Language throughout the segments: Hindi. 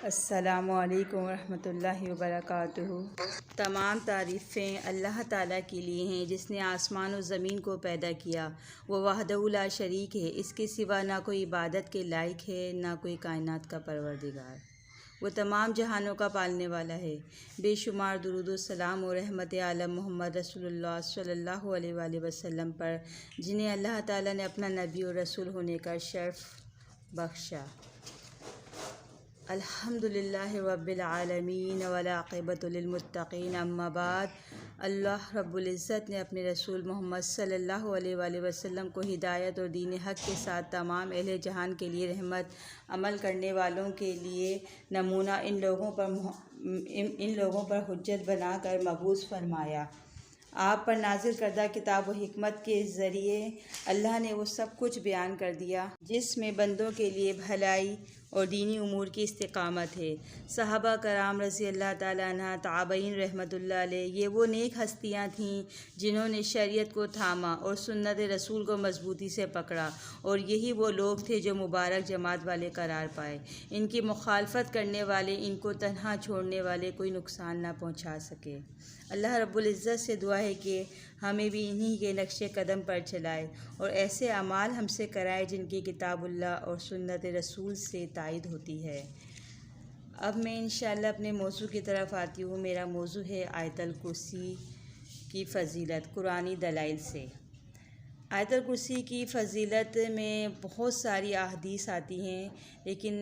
अस्सलामुअलैकुम रहमतुल्लाहि व बरकातुहू। तमाम तारीफ़ें अल्लाह ताला के लिए हैं जिसने आसमान और ज़मीन को पैदा किया। वो वहदहू ला शरीक है, इसके सिवा ना कोई इबादत के लायक है ना कोई कायनात का परवरदिगार। वो तमाम जहानों का पालने वाला है। बेशुमार दुरूद व सलाम और रहमत आलम मोहम्मद रसूलुल्लाह सल्लल्लाहु अलैहि वसल्लम पर, जिन्हें अल्लाह ताला ने अपना नबी और रसूल होने का शर्फ़ बख्शा। अल्हम्दुलिल्लाहि रब्बिल आलमीन वल आक़िबतु लिल मुत्तक़ीन, अम्मा बाद। अल्लाह रब्बुल इज़्ज़त ने अपने रसूल मोहम्मद सल्लल्लाहु अलैहि वसल्लम को हिदायत और दीन हक़ के साथ तमाम अहले जहान के लिए रहमत, अमल करने वालों के लिए नमूना, इन लोगों पर हुज्जत बनाकर मबूस फरमाया। आप पर नाजिल करदा किताब व हिकमत के ज़रिए अल्लाह ने वो सब कुछ बयान कर दिया जिसमें बंदों के लिए भलाई और दीनी उमूर की इस्तिकामत है। सहाबा कराम रज़ी अल्लाह ताला अन्हा, ताबईन रहमतुल्लाह अलैह, ये वो नेक हस्तियाँ थीं जिन्होंने शरीयत को थामा और सुन्नत रसूल को मजबूती से पकड़ा, और यही वो लोग थे जो मुबारक जमात वाले करार पाए। इनकी मुखालफत करने वाले, इनको तन्हा छोड़ने वाले कोई नुकसान ना पहुँचा सके। अल्लाह रब्बुल इज़्ज़त से दुआ है कि हमें भी इन्हीं के नक्शे कदम पर चलाए और ऐसे अमाल हमसे कराए जिनकी किताबुल्लाह और सुन्नत रसूल से तायद होती है। अब मैं इंशाअल्लाह अपने मौजू की तरफ आती हूँ। मेरा मौजू है आयतल कुर्सी की फ़जीलत कुरानी दलाइल से। आयतल कुर्सी की फ़जीलत में बहुत सारी अहादीस आती हैं, लेकिन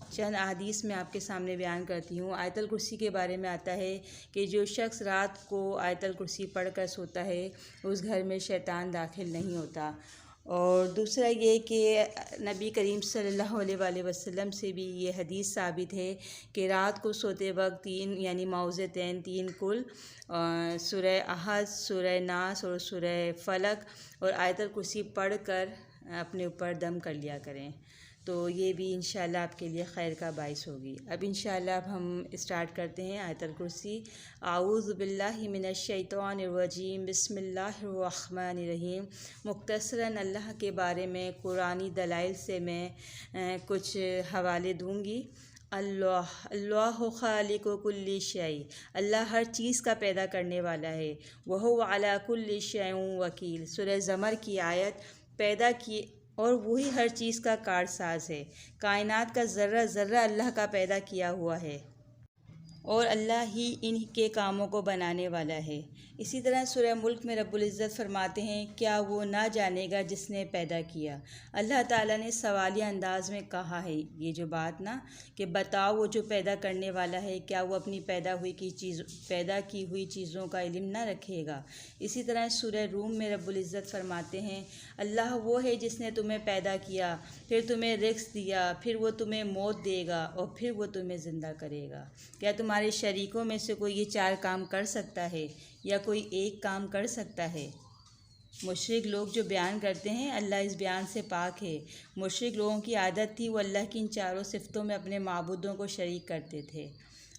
चंद अहादीस मैं आपके सामने बयान करती हूँ। आयतल कुर्सी के बारे में आता है कि जो शख्स रात को आयतल कुर्सी पढ़ कर सोता है उस घर में शैतान दाखिल नहीं होता। और दूसरा ये कि नबी करीम सल्लल्लाहु अलैहि वसल्लम से भी ये हदीस साबित है कि रात को सोते वक्त तीन यानी मौज़तैन, तीन कुल, सूरह अहद, सूरह नास और सूरह फलक और आयतल कुर्सी पढ़ कर अपने ऊपर दम कर लिया करें, तो ये भी इंशाअल्लाह आपके लिए खैर का बाइस होगी। अब इंशाअल्लाह अब हम स्टार्ट करते हैं आयतल कुर्सी। आऊज़ु बिल्लाहि मिनश शैतानिर रजीम, बिस्मिल्लाहिर रहीम। मुख्तसरन अल्लाह के बारे में कुरानी दलाइल से मैं कुछ हवाले दूँगी। अल्लाहु खालिकु कुल्ली शै, अल्लाह हर चीज़ का पैदा करने वाला है। वहुव अला कुल्ली शैइन वकील, सूरह ज़मर की आयत। पैदा की और वही हर चीज़ का कारसाज है। कायनात का ज़र्रा ज़र्रा अल्लाह का पैदा किया हुआ है और अल्लाह ही इनके कामों को बनाने वाला है। इसी तरह सूरह मुल्क में रब्बुल इज़्ज़त फरमाते हैं, क्या वो ना जानेगा जिसने पैदा किया। अल्लाह ताला ने सवालिया अंदाज में कहा है ये जो बात ना, कि बताओ वो जो पैदा करने वाला है, क्या वो अपनी पैदा की हुई चीज़ों का इल्म ना रखेगा। इसी तरह सूरह रूम में रब्बुल इज़्ज़त फरमाते हैं, अल्लाह वो है जिसने तुम्हें पैदा किया, फिर तुम्हें रिज़्क़ दिया, फिर वो तुम्हें मौत देगा और फिर वो तुम्हें ज़िंदा करेगा। क्या तुम्हारे शरीकों में से कोई ये चार काम कर सकता है या कोई एक काम कर सकता है। मुशरिक लोग जो बयान करते हैं, अल्लाह इस बयान से पाक है। मुशरिक लोगों की आदत थी वो अल्लाह की इन चारों सिफ़तों में अपने माबूदों को शरीक करते थे।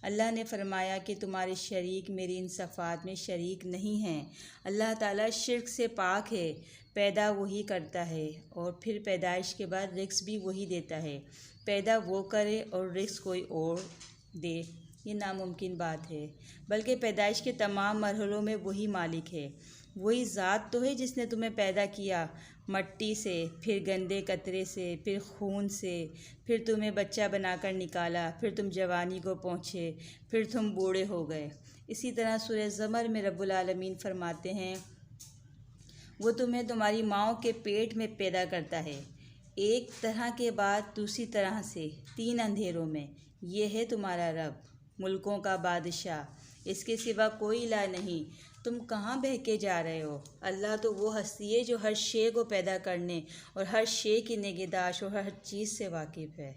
अल्लाह ने फरमाया कि तुम्हारे शरीक मेरी इन सफ़ात में शरीक नहीं हैं। अल्लाह ताला शिर्क से पाक है। पैदा वही करता है और फिर पैदाइश के बाद रिज़्क़ भी वही देता है। पैदा वो करे और रिज़्क़ कोई और दे, ये नामुमकिन बात है। बल्कि पैदाइश के तमाम मरहलों में वही मालिक है। वही ज़ात तो है जिसने तुम्हें पैदा किया मट्टी से, फिर गंदे कतरे से, फिर खून से, फिर तुम्हें बच्चा बनाकर निकाला, फिर तुम जवानी को पहुँचे, फिर तुम बूढ़े हो गए। इसी तरह सूरह ज़मर में रब्बुल आलमीन फरमाते हैं, वो तुम्हें तुम्हारी माँ के पेट में पैदा करता है, एक तरह के बाद दूसरी तरह से, तीन अंधेरों में। ये है तुम्हारा रब, मुल्कों का बादशाह, इसके सिवा कोई इलाह नहीं। तुम कहाँ बहके जा रहे हो। अल्लाह तो वो हस्ती है जो हर शे को पैदा करने और हर शे की निगहदाश्त और हर चीज़ से वाकिफ़ है।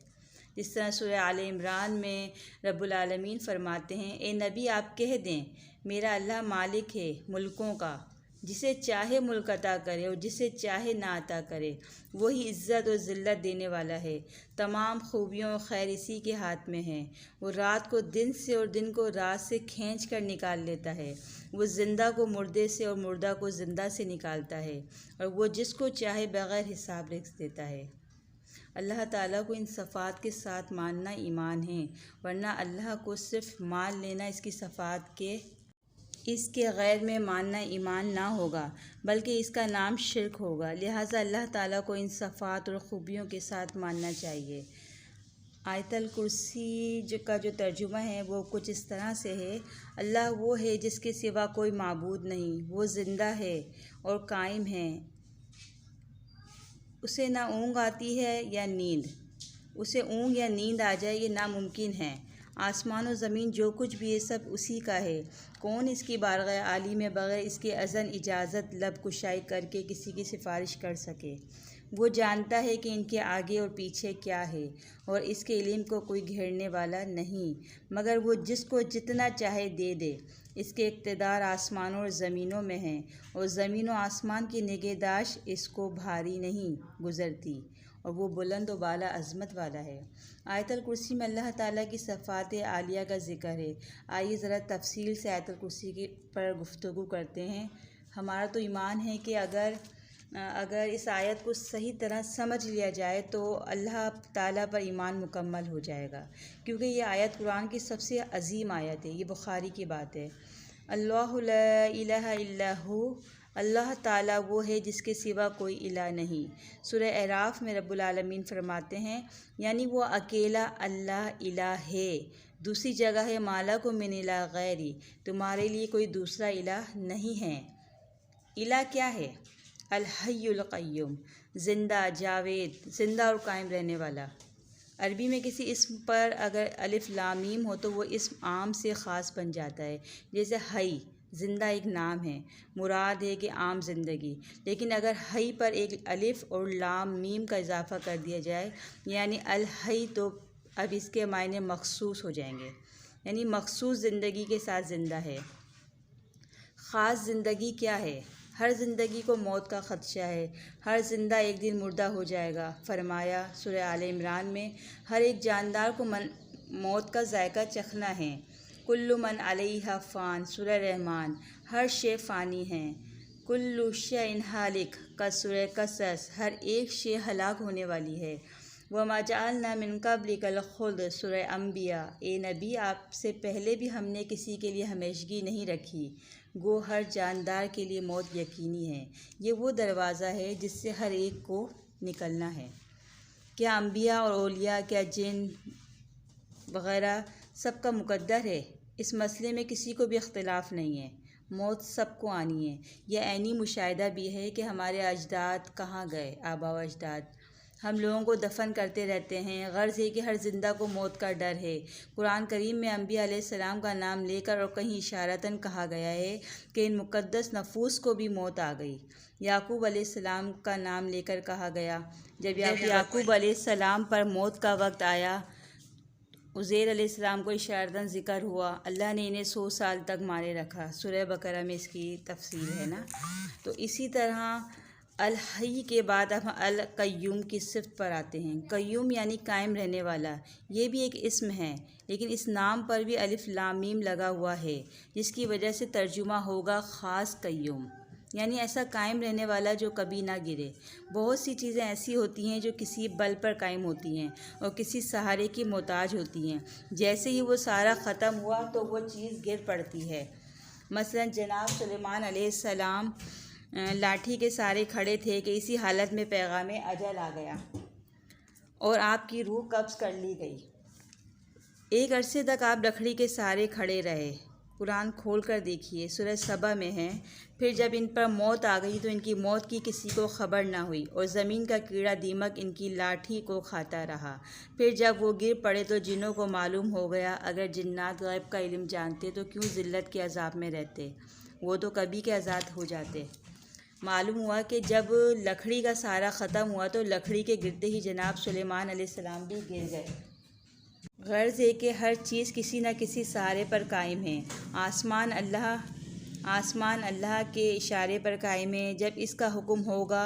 जिस तरह सूरह आले इमरान में रब्बुल आलमीन फरमाते हैं, ए नबी आप कह दें, मेरा अल्लाह मालिक है मुल्कों का, जिसे चाहे मुल्क अता करे और जिसे चाहे ना अता करे। वही इज़्ज़त और ज़िल्लत देने वाला है। तमाम खूबियों और खैर इसी के हाथ में है। वो रात को दिन से और दिन को रात से खींच कर निकाल लेता है। वो ज़िंदा को मुर्दे से और मुर्दा को ज़िंदा से निकालता है और वो जिसको चाहे बग़ैर हिसाब रिज़्क़ देता है। अल्लाह ताला को इन सफ़ात के साथ मानना ईमान है, वरना अल्लाह को सिर्फ मान लेना इसके गैर में मानना ईमान ना होगा, बल्कि इसका नाम शिर्क होगा। लिहाजा अल्लाह ताला को इन सफ़ात और ख़ूबियों के साथ मानना चाहिए। आयतल कुर्सी का जो तर्जुमा है वो कुछ इस तरह से है, अल्लाह वो है जिसके सिवा कोई माबूद नहीं, वो ज़िंदा है और कायम है, उसे ना ऊँघ आती है या नींद, उसे ऊँघ या नींद आ जाए ये नामुमकिन है। आसमान और ज़मीन जो कुछ भी है सब उसी का है। कौन इसकी बारगाह आली में बग़ैर इसके अज़न इजाज़त लब कुशाई करके किसी की सिफारिश कर सके। वो जानता है कि इनके आगे और पीछे क्या है, और इसके इल्म को कोई घेरने वाला नहीं, मगर वो जिसको जितना चाहे दे दे। इसके इक़्तिदार आसमानों और ज़मीनों में है, और ज़मीन और आसमान की निगहदाश्त इसको भारी नहीं गुज़रती, और वो बुलंद व बाला अज़मत वाला है। आयतल कुर्सी में अल्लाह ताला की सफ़ात आलिया का ज़िक्र है। आइए ज़रा तफसील से आयतल कुर्सी पर गुफ्तगू करते हैं। हमारा तो ईमान है कि अगर इस आयत को सही तरह समझ लिया जाए तो अल्लाह ताला पर ईमान मुकम्मल हो जाएगा, क्योंकि ये आयत कुरान की सबसे अजीम आयत है। ये बुखारी की बात है। अल्लाहु ला इलाहा इल्ला हु, अल्लाह ताला वो है जिसके सिवा कोई इला नहीं। सूरह अराफ में रब्बुल आलमीन फरमाते हैं, यानी वो अकेला अल्लाह इला है। दूसरी जगह है माला को मिन इला गैरी, तुम्हारे लिए कोई दूसरा इला नहीं है। इला क्या है? अल हय्युल क़य्यूम, ज़िंदा, जावेद, ज़िंदा और कायम रहने वाला। अरबी में किसी इस्म पर अगर अलिफ लाम मीम हो तो वो इस्म आम से ख़ास बन जाता है। जैसे हई, ज़िंदा एक नाम है, मुराद है कि आम ज़िंदगी। लेकिन अगर हई पर एक अलिफ और लाम मीम का इजाफ़ा कर दिया जाए, यानी अल हई, तो अब इसके मायने मखसूस हो जाएंगे, यानी मखसूस ज़िंदगी के साथ ज़िंदा है। ख़ास ज़िंदगी क्या है? हर ज़िंदगी को मौत का ख़दशा है। हर ज़िंदा एक दिन मुर्दा हो जाएगा। फरमाया सूरह आले इमरान में, हर एक जानदार को मौत का जायका चखना है। कुल्लु मन अलैहा फ़ान, सूरह रहमान, हर शे फ़ानी है। कुल्लु शैइन हालिक का सूरह कसस, हर एक शे हलाक होने वाली है। वमा जअलना मिन क़ब्लिकल ख़ुल्द, सूरह अंबिया, ए नबी आपसे पहले भी हमने किसी के लिए हमेशगी नहीं रखी। गो हर जानदार के लिए मौत यकीनी है। ये वो दरवाज़ा है जिससे हर एक को निकलना है। क्या अंबिया और औलिया, क्या जिन वग़ैरह सबका मुक़द्दर है? इस मसले में किसी को भी इख्तिलाफ़ नहीं है। मौत सबको आनी है। यह ऐनी मुशाहिदा भी है कि हमारे अजदाद कहाँ गए, आबा व अजदाद हम लोगों को दफन करते रहते हैं। गर्ज़ है कि हर ज़िंदा को मौत का डर है। कुरान करीम में अंबिया अलैहिस्सलाम का नाम लेकर और कहीं इशारतन कहा गया है कि इन मुक़द्दस नफूस को भी मौत आ गई। याकूब अलैहिस्सलाम का नाम लेकर कहा गया। जब याकूब अलैहिस्सलाम पर मौत का वक्त आया, उज़ैर अलैहिस्सलाम को इशारतन ज़िक्र हुआ, अल्लाह ने इन्हें 100 साल तक मारे रखा। सूरह बकरा में इसकी तफसील है ना। तो इसी तरह अल हई के बाद अब अल कय्यूम की सिफ़त पर आते हैं। कय्यूम यानी कायम रहने वाला। ये भी एक इस्म है, लेकिन इस नाम पर भी अलिफ लाम मीम लगा हुआ है, जिसकी वजह से तर्जुमा होगा ख़ास कय्यूम, यानी ऐसा कायम रहने वाला जो कभी ना गिरे। बहुत सी चीज़ें ऐसी होती हैं जो किसी बल पर कायम होती हैं और किसी सहारे की मोहताज होती हैं। जैसे ही वो सारा ख़त्म हुआ तो वो चीज़ गिर पड़ती है। मसलन जनाब सुलेमान अलैहिस्सलाम लाठी के सहारे खड़े थे कि इसी हालत में पैगाम अजल आ गया और आपकी रूह कब्ज़ कर ली गई। एक अरसे तक आप लकड़ी के सहारे खड़े रहे। कुरान खोल कर देखिए, सूरह सबा में है। फिर जब इन पर मौत आ गई तो इनकी मौत की किसी को ख़बर ना हुई और ज़मीन का कीड़ा दीमक इनकी लाठी को खाता रहा। फिर जब वो गिर पड़े तो जिन्नों को मालूम हो गया, अगर जिन्नात गैब का इल्म जानते तो क्यों ज़िल्लत के अज़ाब में रहते, वो तो कभी के आज़ाद हो जाते। मालूम हुआ कि जब लकड़ी का सहारा ख़त्म हुआ तो लकड़ी के गिरते ही जनाब सुलेमान अलैहिस्सलाम भी गिर गए। गर्ज़ है कि हर चीज़ किसी न किसी सहारे पर कायम है। आसमान अल्लाह के इशारे पर कायम है। जब इसका हुक्म होगा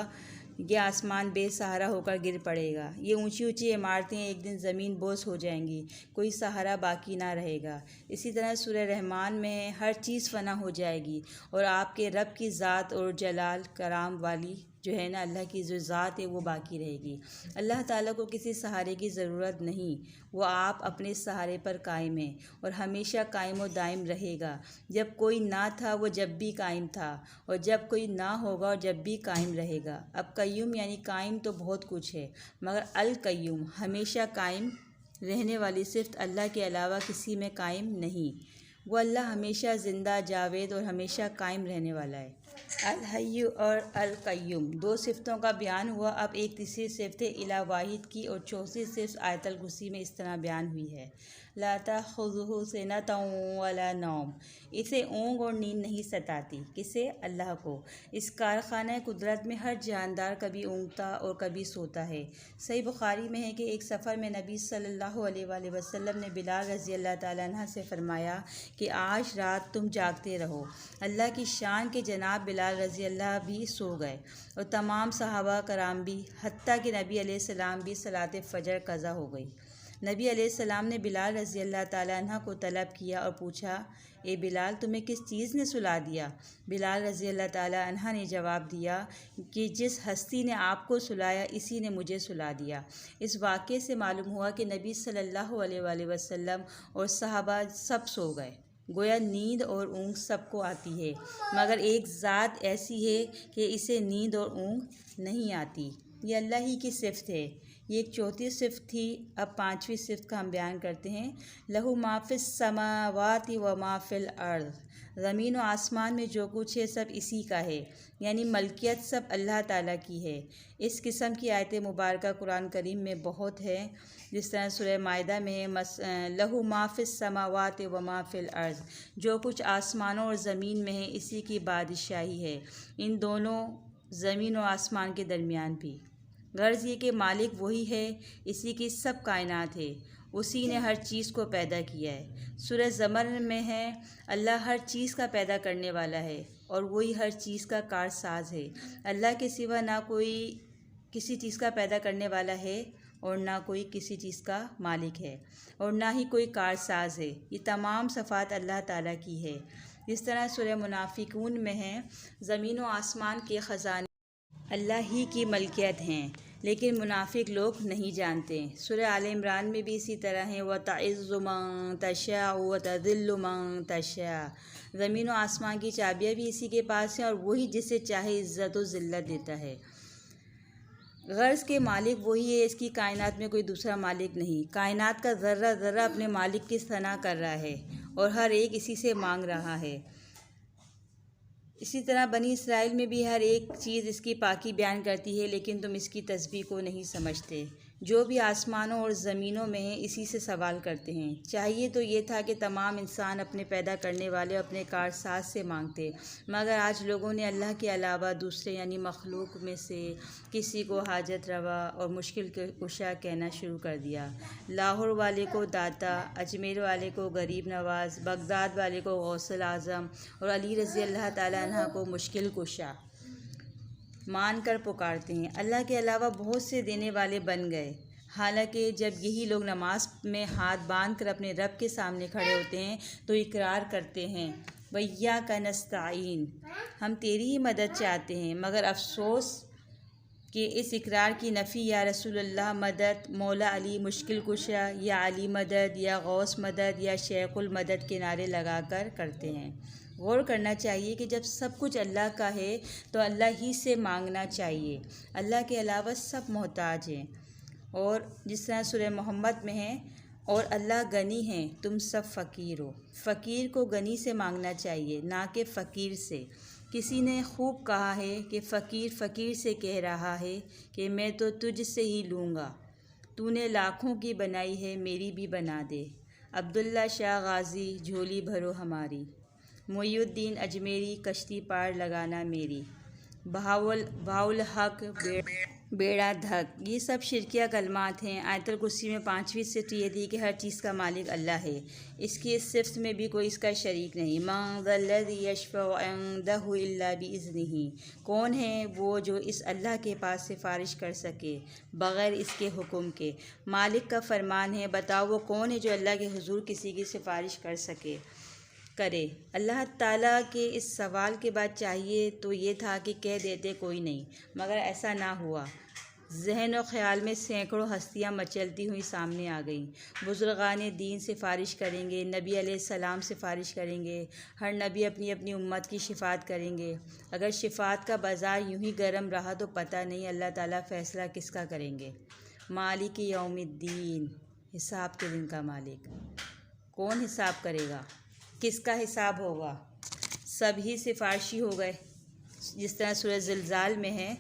ये आसमान बेसहारा होकर गिर पड़ेगा। ये ऊंची ऊंची इमारतें एक दिन ज़मीन बोस हो जाएंगी, कोई सहारा बाकी ना रहेगा। इसी तरह सूरह रहमान में हर चीज़ फ़ना हो जाएगी और आपके रब की ज़ात और जलाल कराम वाली जो है ना अल्लाह की जो ज़ात है वो बाकी रहेगी। अल्लाह ताला को किसी सहारे की ज़रूरत नहीं, वो आप अपने सहारे पर कायम है और हमेशा कायम और दायम रहेगा। जब कोई ना था वो जब भी कायम था, और जब कोई ना होगा और जब भी कायम रहेगा। अब कय्यूम यानी कायम तो बहुत कुछ है, मगर अल कय्यूम हमेशा कायम रहने वाली सिर्फ अल्लाह के अलावा किसी में कायम नहीं। वो अल्लाह हमेशा ज़िंदा, जावेद और हमेशा कायम रहने वाला है। अल हय्यु और अल कय्यूम दो सिफ़तों का बयान हुआ। अब एक तीसरी सिफ़त इला वाहिद की और चौथी सिफ़त आयतल कुर्सी में इस तरह बयान हुई है, ला ताख़ुज़ुहु सिनतुन वला नौम, इसे ऊँघ और नींद नहीं सताती। किसे? अल्लाह को। इस कारखाना कुदरत में हर जानदार कभी ऊँघता और कभी सोता है। सही बुखारी में है कि एक सफ़र में नबी सल्लल्लाहु अलैहि वसल्लम ने बिलाल रज़ी अल्लाह ताला अन्हा से फ़रमाया कि आज रात तुम जागते रहो। अल्लाह की शान के जनाब बिलाल रज़ी अल्लाह भी सो गए और तमाम सहाबा कराम भी, हत्ता कि नबी अलैहिस्सलाम भी सलात फ़जर कज़ा हो गई। नबी अलैहिस्सलाम ने बिलाल रज़ी अल्लाह ताला अन्हा को तलब किया और पूछा, ए बिलाल, तुम्हें किस चीज़ ने सुला दिया? बिलाल रज़ी अल्लाह ताला अन्हा ने जवाब दिया कि जिस हस्ती ने आपको सुलाया इसी ने मुझे सुला दिया। इस वाक़े से मालूम हुआ कि नबी सल्लल्लाहु अलैहि वसल्लम और सहाबा सब सो गए। गोया नींद और ऊँघ सबको आती है, मगर एक ज़ात ऐसी है कि इसे नींद और ऊँघ नहीं आती। ये अल्लाह ही की सिफ़त है। ये एक चौथी सिफ़त थी। अब पाँचवीं सिफ़त का हम बयान करते हैं। लहू माफ़िस समावाति व माफ़िल अर्ज़, ज़मीन और आसमान में जो कुछ है सब इसी का है, यानी मलकियत सब अल्लाह ताला की है। इस किस्म की आयत मुबारका कुरान करीम में बहुत है, जिस तरह सूरह माइदा में है, लहू माफ़िस समावाति व माफ़िल अर्ज़, जो कुछ आसमानों और ज़मीन में है इसी की बादशाही है, इन दोनों ज़मीन और आसमान के दरमियान भी। गर्ज़ ये कि मालिक वही है, इसी की सब कायनात है, उसी ने हर चीज़ को पैदा किया है। सूरह ज़मर में है, अल्लाह हर चीज़ का पैदा करने वाला है और वही हर चीज़ का कारसाज है। अल्लाह के सिवा ना कोई किसी चीज़ का पैदा करने वाला है और ना कोई किसी चीज़ का मालिक है और ना ही कोई कारसाज है। ये तमाम सफ़ात अल्लाह ताला की है। जिस तरह सूरह मुनाफिकून में है, ज़मीन व आसमान के ख़ज़ाने अल्लाह ही की मलकियत हैं, लेकिन मुनाफिक लोग नहीं जानते। सूरह आल इमरान में भी इसी तरह है, व तइज़्ज़ु मन तशा व तज़िल्लु मन तशा, ज़मीन व आसमान की चाबियाँ भी इसी के पास हैं और वही जिसे चाहे इज़्ज़त व ज़िल्लत देता है। गर्ज़ के मालिक वही है, इसकी कायनात में कोई दूसरा मालिक नहीं। कायनात का ज़र्रा ज़र्रा अपने मालिक की सना कर रहा है और हर एक इसी से मांग रहा है। इसी तरह बनी इसराइल में भी हर एक चीज़ इसकी पाकी बयान करती है, लेकिन तुम इसकी तस्बीह को नहीं समझते। जो भी आसमानों और ज़मीनों में है इसी से सवाल करते हैं। चाहिए तो ये था कि तमाम इंसान अपने पैदा करने वाले अपने कारसाज से मांगते, मगर आज लोगों ने अल्लाह के अलावा दूसरे यानी मखलूक में से किसी को हाजत रवा और मुश्किल कुशा कहना शुरू कर दिया। लाहौर वाले को दाता, अजमेर वाले को गरीब नवाज, बगदाद वाले को गौसल आज़म और अली रज़ी अल्लाह ताला अन्हा को मुश्किल कुशा मान कर पुकारते हैं। अल्लाह के अलावा बहुत से देने वाले बन गए। हालांकि जब यही लोग नमाज में हाथ बांध कर अपने रब के सामने खड़े होते हैं तो इकरार करते हैं, वइय्याका नस्तईन, हम तेरी ही मदद चाहते हैं। मगर अफसोस कि इस इकरार की नफ़ी या रसूलुल्लाह मदद, मौला अली मुश्किल कुशा, या अली मदद, या गौस मदद, या शेखुल मदद के नारे लगाकर करते हैं। गौर करना चाहिए कि जब सब कुछ अल्लाह का है तो अल्लाह ही से मांगना चाहिए। अल्लाह के अलावा सब मोहताज हैं। और जिस तरह सूरह मोहम्मद में है, और अल्लाह गनी है, तुम सब फ़कीर हो। फ़कीर को गनी से मांगना चाहिए, ना कि फ़कीर से। किसी ने खूब कहा है कि फ़कीर फ़कीर से कह रहा है कि मैं तो तुझ से ही लूँगा, तूने लाखों की बनाई है, मेरी भी बना दे। अब्दुल्ला शाह गाज़ी, झोली भरो हमारी। मोइनुद्दीन अजमेरी, कश्ती पार लगाना मेरी। बहाउल हक, बेड़ा धक, ये सब शिरकिया कलमात हैं। आयतुल कुर्सी में पाँचवीं सिफ़त ये थी कि हर चीज़ का मालिक अल्लाह है, इसकी इस सिफ़त में भी कोई इसका शरीक नहीं। मन ज़ल्लज़ी यशफ़अउ इंदहु इल्ला बिइज़्निही, कौन है वो जो इस अल्लाह के पास सिफारिश कर सके बग़ैर इसके हुक्म के। मालिक का फरमान है, बताओ वो कौन है जो अल्लाह के हुज़ूर किसी की सिफारिश कर सके। करे। अल्लाह ताला के इस सवाल के बाद चाहिए तो ये था कि कह देते कोई नहीं, मगर ऐसा ना हुआ। जहन और ख़याल में सैकड़ों हस्तियाँ मचलती हुई सामने आ गईं। बुज़ुर्गान दीन सिफारिश करेंगे, नबी अलैहिस्सलाम सिफारिश करेंगे, हर नबी अपनी अपनी उम्मत की शिफात करेंगे। अगर शिफात का बाज़ार यूं ही गर्म रहा तो पता नहीं अल्लाह ताला फ़ैसला किसका करेंगे। मालिक यौमिद्दीन, हिसाब के दिन का मालिक। कौन हिसाब करेगा, किसका हिसाब होगा? सब ही सिफारशी हो गए। जिस तरह सूरह ज़िलज़ाल में है,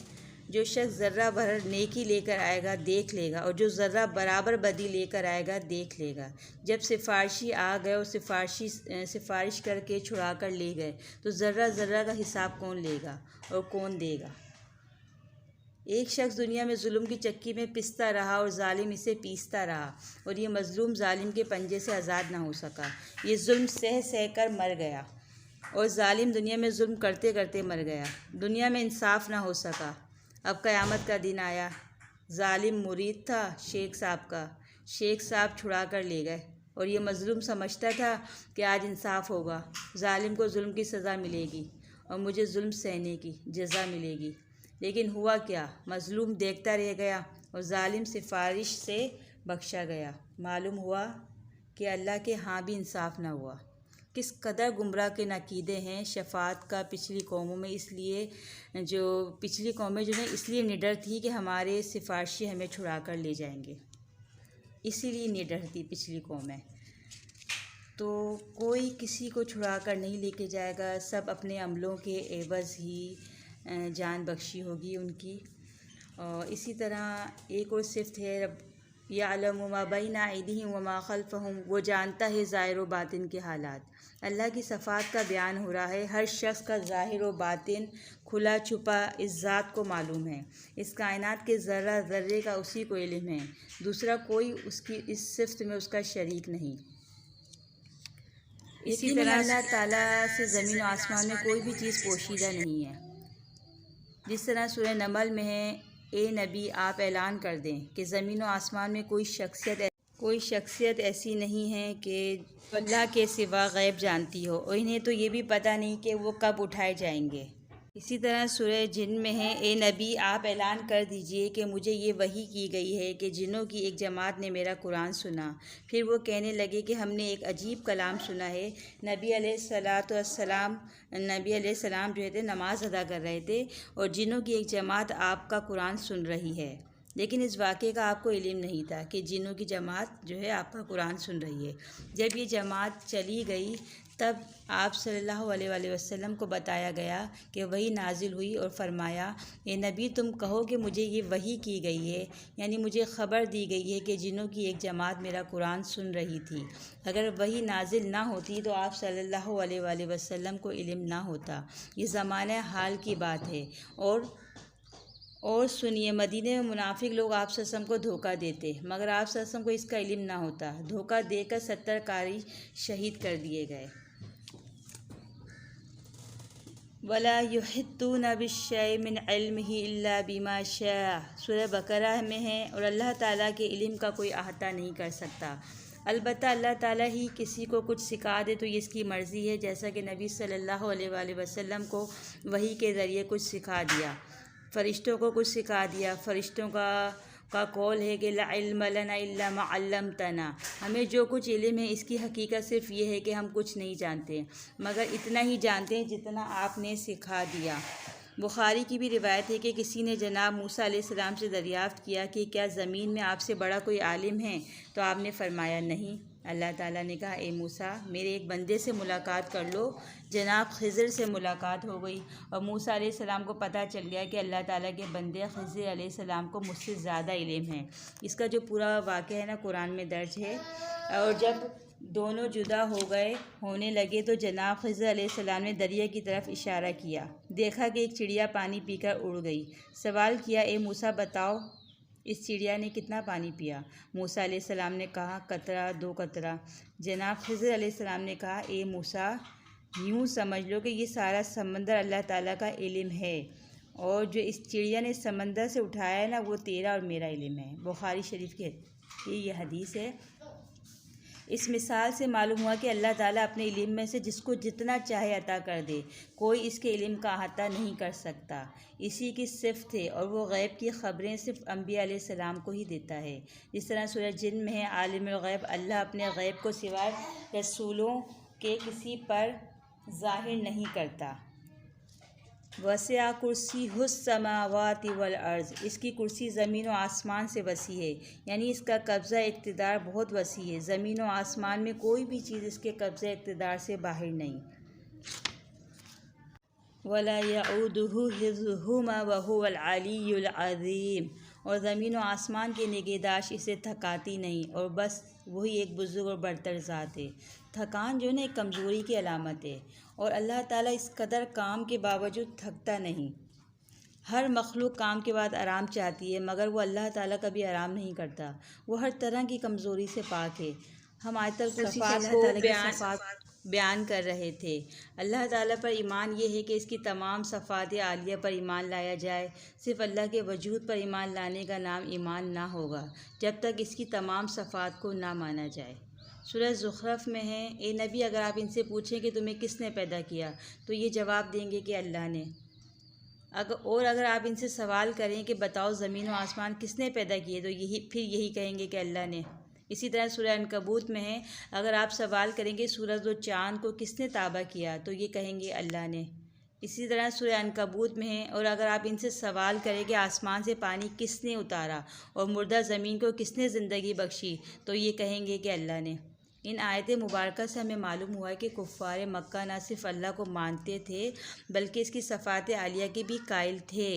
जो शख्स ज़र्रा भर नेकी लेकर आएगा देख लेगा, और जो ज़र्रा बराबर बदी लेकर आएगा देख लेगा। जब सिफारशी आ गए और सिफारिश करके छुड़ा कर ले गए, तो ज़र्रा ज़र्रा का हिसाब कौन लेगा और कौन देगा? एक शख्स दुनिया में जुल्म की चक्की में पिसता रहा और जालिम इसे पीसता रहा, और ये मज़लूम जालिम के पंजे से आज़ाद ना हो सका। ये जुल्म सह सह कर मर गया, और जालिम दुनिया में जुल्म करते करते मर गया। दुनिया में इंसाफ ना हो सका। अब क़यामत का दिन आया। जालिम मुरीद था शेख साहब का, शेख साहब छुड़ा कर ले गए, और ये मज़लूम समझता था कि आज इंसाफ होगा, जालिम को जुल्म की सज़ा मिलेगी और मुझे जुल्म सहने की जज़ा मिलेगी। लेकिन हुआ क्या? मज़लूम देखता रह गया और जालिम सिफारिश से बख्शा गया। मालूम हुआ कि अल्लाह के यहाँ भी इंसाफ ना हुआ। किस कदर गुमराह के नकीदे हैं शफ़ात का पिछली कौमों में। इसलिए जो पिछली कौमें जो हैं इसलिए निडर थी कि हमारे सिफारशी हमें छुड़ा कर ले जाएंगे, इसीलिए निडर थी पिछली कौमें। तो कोई किसी को छुड़ा कर नहीं लेके जाएगा, सब अपने अमलों के एवज़ ही जान बख्शी होगी उनकी। और इसी तरह एक और सिफ़त है, यअलमु मा बैना अयदीहिम व मा खल्फहुम, वो जानता है ज़ाहिर व बातिन के हालात। अल्लाह की सफ़ात का बयान हो रहा है। हर शख्स का ज़ाहिर व बातिन, खुला छुपा इस ज़ात को मालूम है। इस कायनात के ज़र्रा ज़र्रे का उसी को इल्म है। दूसरा कोई उसकी इस सिफ़त में उसका शरीक नहीं। इसी तरह अल्लाह ताला से ज़मीन और आसमान में कोई भी चीज़ पोशीदा नहीं है। जिस तरह सूरह नमल में है, ए नबी आप ऐलान कर दें कि ज़मीन और आसमान में कोई शख्सियत ऐसी नहीं है कि अल्लाह के सिवा गैब जानती हो, और इन्हें तो ये भी पता नहीं कि वो कब उठाए जाएंगे। इसी तरह सूरह जिन में है, ए नबी आप ऐलान कर दीजिए कि मुझे ये वही की गई है कि जिन्नों की एक जमात ने मेरा कुरान सुना, फिर वो कहने लगे कि हमने एक अजीब कलाम सुना है। नबी अलैहिस्सलाम जो थे नमाज अदा कर रहे थे, और जिन्नों की एक जमात आपका कुरान सुन रही है। लेकिन इस वाक़े का आपको इल्म नहीं था कि जिन्नों की जमात जो है आपका कुरान सुन रही है। जब ये जमात चली गई, तब आप सल्लल्लाहु अलैहि वसल्लम को बताया गया कि वही नाजिल हुई और फरमाया, ए नबी तुम कहो कि मुझे ये वही की गई है, यानी मुझे ख़बर दी गई है कि जिन्नों की एक जमात मेरा कुरान सुन रही थी। अगर वही नाजिल ना होती तो आप सल्लल्लाहु अलैहि वसल्लम को इल्म ना होता। ये ज़माना हाल की बात है। और सुनिए, मदीने में मुनाफिक लोग आप सल्लल्लाहु अलैहि वसल्लम को धोखा देते, मगर आप सल्लल्लाहु अलैहि वसल्लम को इसका इल्म ना होता। धोखा देकर 70 कारी शहीद कर दिए गए। वला युहितूना बिशै मिन इल्मिही इल्ला बिमा शाअ, सूरह बकरा में है, और अल्लाह ताला के इल्म का कोई अहाता नहीं कर सकता। अलबत्ता अल्लाह ताला ही किसी को कुछ सिखा दे तो ये इसकी मर्ज़ी है, जैसा कि नबी सल्लल्लाहु अलैहि वसल्लम को वही के ज़रिए कुछ सिखा दिया, फ़रिश्तों को कुछ सिखा दिया। फ़रिश्तों का कौल है कि ला इल्म लना इल्ला मा अल्लमतना, हमें जो कुछ इल्म है इसकी हकीकत सिर्फ़ ये है कि हम कुछ नहीं जानते, मगर इतना ही जानते हैं जितना आपने सिखा दिया। बुखारी की भी रिवायत है कि किसी ने जनाब मूसा अलैहिस्सलाम से दरियाफ़्त किया कि क्या ज़मीन में आपसे बड़ा कोई आलिम है? तो आपने फरमाया नहीं। अल्लाह ताला ने कहा, ए मूसा मेरे एक बंदे से मुलाकात कर लो। जनाब खिज़र से मुलाकात हो गई, और मूसा अलैहिस्सलाम को पता चल गया कि अल्लाह ताला के बंदे खिज़र अलैहिस्सलाम को मुझसे ज़्यादा इल्म है। इसका जो पूरा वाक़या है ना कुरान में दर्ज है। और जब दोनों जुदा होने लगे तो जनाब खिज़र अलैहिस्सलाम ने दरिया की तरफ इशारा किया। देखा कि एक चिड़िया पानी पीकर उड़ गई। सवाल किया, ए मूसा बताओ इस चिड़िया ने कितना पानी पिया? मूसा अलैहिस्सलाम ने कहा, कतरा 2 कतरा। जनाब खिज़र अलैहिस्सलाम ने कहा, ए मूसा यूँ समझ लो कि ये सारा समंदर अल्लाह ताला का इल्म है, और जो इस चिड़िया ने समंदर से उठाया है ना वो तेरा और मेरा इल्म है। बुखारी शरीफ की ये हदीस है। इस मिसाल से मालूम हुआ कि अल्लाह ताला अपने इल्म में से जिसको जितना चाहे अता कर दे, कोई इसके इल्म का अहाता नहीं कर सकता। इसी की सिफ़त है और वो गैब की ख़बरें सिर्फ़ अम्बिया अलैहिस्सलाम को ही देता है। जिस तरह सूरह जिन में है, आलिमुल गैब, अल्लाह अपने गैब को सिवाय रसूलों के किसी पर ज़ाहिर नहीं करता। वसिअ कुर्सियुहुस समावाति वल अर्ज़, इसकी कुर्सी ज़मीन व आसमान से वसी है, यानी इसका कब्ज़ा इक़्तिदार बहुत वसी है। ज़मीन व आसमान में कोई भी चीज़ इसके कब्ज़े इक़्तिदार से बाहर नहीं। वला यऊदुहु हिफ़्ज़ुहुमा व हुवल अलिय्युल अज़ीम, और ज़मीन व आसमान की निगहदाश्त इसे थकाती नहीं, और बस वही एक बुज़ुर्ग और बरतर ज़ात है। थकान जो है ना, एक कमज़ोरी की अलामत है, और अल्लाह ताला इस कदर काम के बावजूद थकता नहीं। हर मखलूक काम के बाद आराम चाहती है, मगर वो अल्लाह ताला कभी आराम नहीं करता। वो हर तरह की कमज़ोरी से पाक है। हम आयतुल कुर्सी से अल्लाह ताला की सफ़ात बयान कर रहे थे। अल्लाह ताला पर ईमान ये है कि इसकी तमाम सफ़ात आलिया पर ईमान लाया जाए। सिर्फ़ अल्लाह के वजूद पर ईमान लाने का नाम ईमान ना होगा जब तक इसकी तमाम सफ़ात को ना माना जाए। सूरह ज़ुख़रफ़ में है, ए नबी, अगर आप इनसे पूछें कि तुम्हें किसने पैदा किया, तो ये जवाब देंगे कि अल्लाह ने। अगर आप इनसे सवाल करें कि बताओ ज़मीन व आसमान किसने पैदा किए, तो यही कहेंगे कि अल्लाह ने। इसी तरह सूरह अनकबूत में है, अगर आप सवाल करेंगे सूरज और चाँद को किसने ताबा किया, तो ये कहेंगे अल्लाह ने। इसी तरह सूरह अनकबूत में है, और अगर आप इनसे सवाल करें कि आसमान से पानी किसने उतारा और मुर्दा ज़मीन को किसने ज़िंदगी बख्शी, तो ये कहेंगे कि अल्लाह ने। इन आयत मुबारक से हमें मालूम हुआ कि कुफ़ार मक्का न सिर्फ़ अल्लाह को मानते थे, बल्कि इसकी सफ़ात आलिया के भी कायल थे।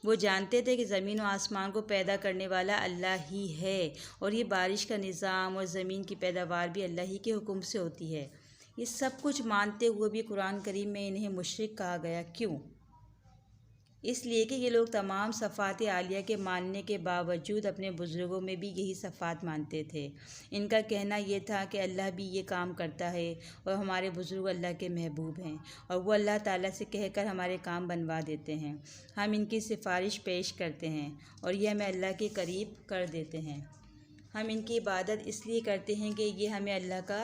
वो जानते थे कि ज़मीन व आसमान को पैदा करने वाला अल्लाह ही है, और ये बारिश का निज़ाम और ज़मीन की पैदावार भी अल्लाह ही के हुक्म से होती है। ये सब कुछ मानते हुए भी कुरान करीम में इन्हें मुशरिक कहा गया। क्यों? इसलिए कि ये लोग तमाम सफ़ात आलिया के मानने के बावजूद अपने बुज़ुर्गों में भी यही सफ़ात मानते थे। इनका कहना ये था कि अल्लाह भी ये काम करता है, और हमारे बुज़ुर्ग अल्लाह के महबूब हैं, और वो अल्लाह ताला से कहकर हमारे काम बनवा देते हैं। हम इनकी सिफारिश पेश करते हैं, और ये हमें अल्लाह के करीब कर देते हैं। हम इनकी इबादत इसलिए करते हैं कि ये हमें अल्लाह का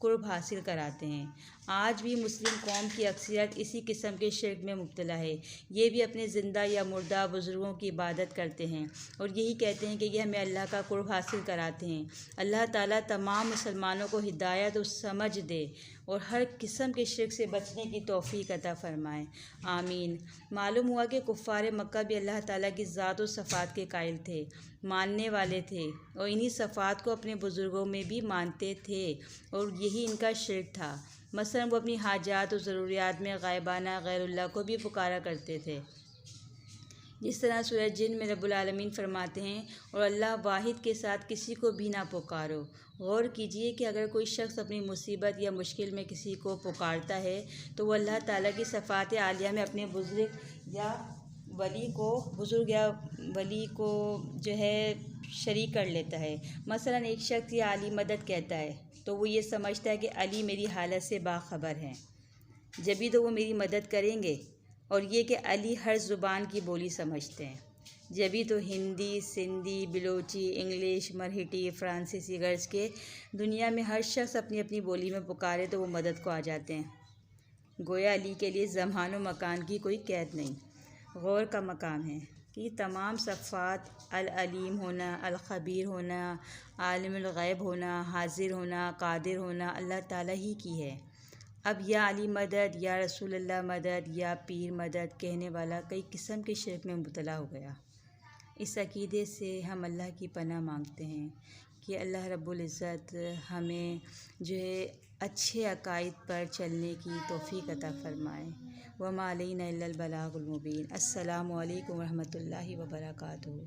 कुर्ब हासिल कराते हैं। आज भी मुस्लिम कौम की अक्सरियत इसी किस्म के शिर्क में मुब्तला है। ये भी अपने ज़िंदा या मुर्दा बुज़ुर्गों की इबादत करते हैं, और यही कहते हैं कि ये हमें अल्लाह का कुर्ब हासिल कराते हैं। अल्लाह ताला तमाम मुसलमानों को हिदायत और समझ दे, और हर किस्म के शिर्क से बचने की तौफ़ीक अता फ़रमाए। आमीन। मालूम हुआ कि कुफ़ार मक्का भी अल्लाह ताला की ज़ात और सफ़ात के कायल थे, मानने वाले थे, और इन्हीं सफ़ात को अपने बुज़ुर्गों में भी मानते थे, और यही इनका शिर्क था। मसलन वो अपनी हाजात और ज़रूरियात में गायबाना गैरुल्लाह को भी पुकारा करते थे। जिस तरह सूरह जिन में रब्बुल आलमीन फरमाते हैं, और अल्लाह वाहिद के साथ किसी को भी ना पुकारो। गौर कीजिए कि अगर कोई शख्स अपनी मुसीबत या मुश्किल में किसी को पुकारता है, तो वह अल्लाह ताला की सफ़ात आलिया में अपने बुज़ुर्ग या वली को जो है शरीक कर लेता है। मसलन एक शख्स या अली मदद कहता है, तो वो ये समझता है कि अली मेरी हालत से बाखबर हैं, जभी तो वो मेरी मदद करेंगे। और ये कि अली हर ज़ुबान की बोली समझते हैं, जभी तो हिंदी, सिंधी, बिलोची, इंग्लिश, मराठी, फ़्रांसीसी गर्ज के दुनिया में हर शख्स अपनी अपनी बोली में पुकारे तो वो मदद को आ जाते हैं। गोया अली के लिए ज़मान व मकान की कोई कैद नहीं। गौर का मकाम है कि तमाम सफ़ात अल-अलीम होना, अल-ख़बीर होना, आलिमुल गैब होना, हाजिर होना, कादिर होना अल्लाह ताला ही की है। अब या अली मदद, या रसूलुल्लाह मदद, या पीर मदद कहने वाला कई किस्म के शिर्क में मुब्तला हो गया। इस अक़ीदे से हम अल्लाह की पनाह मांगते हैं कि अल्लाह रब्बुल इज़्ज़त हमें जो है अच्छे अक़ाइद पर चलने की तौफ़ीक़ अता फ़रमाए। वमा अलैना इल्लल बलागुल मुबीन। अस्सलामु अलैकुम व रहमतुल्लाहि व बरकातुहू।